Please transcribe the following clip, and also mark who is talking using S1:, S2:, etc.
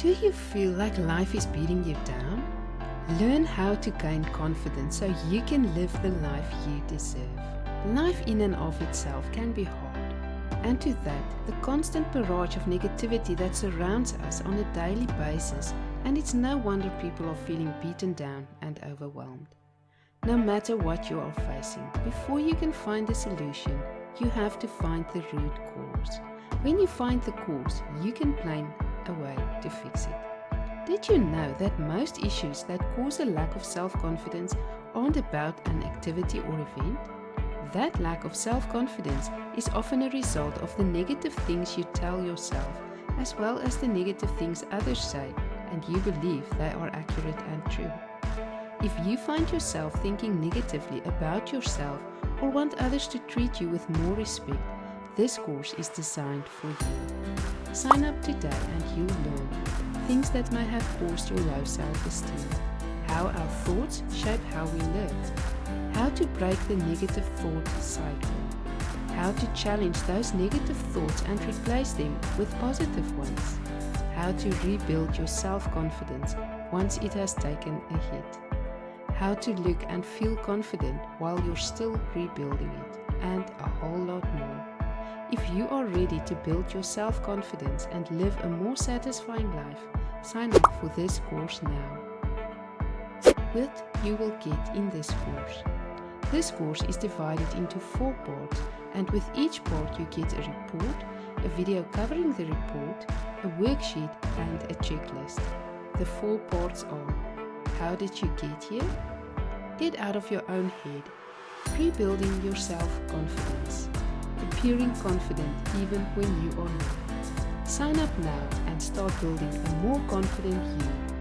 S1: Do you feel like life is beating you down? Learn how to gain confidence so you can live the life you deserve. Life in and of itself can be hard. And to that, the constant barrage of negativity that surrounds us on a daily basis, and it's no wonder people are feeling beaten down and overwhelmed. No matter what you are facing, before you can find a solution, you have to find the root cause. When you find the cause, you can plan a way to fix it. Did you know that most issues that cause a lack of self-confidence aren't about an activity or event? That lack of self-confidence is often a result of the negative things you tell yourself, as well as the negative things others say, and you believe they are accurate and true. If you find yourself thinking negatively about yourself or want others to treat you with more respect, this course is designed for you. Sign up today and you'll learn things that may have caused your low self-esteem, how our thoughts shape how we live, how to break the negative thought cycle, how to challenge those negative thoughts and replace them with positive ones, how to rebuild your self-confidence once it has taken a hit, how to look and feel confident while you're still rebuilding it, and a whole lot more. If you are ready to build your self-confidence and live a more satisfying life, sign up for this course now. What you will get in this course. This course is divided into 4 parts, and with each part you get a report, a video covering the report, a worksheet and a checklist. The 4 parts are: how did you get here? Get out of your own head. Rebuilding your self-confidence. Appearing confident even when you are not. Sign up now and start building a more confident you.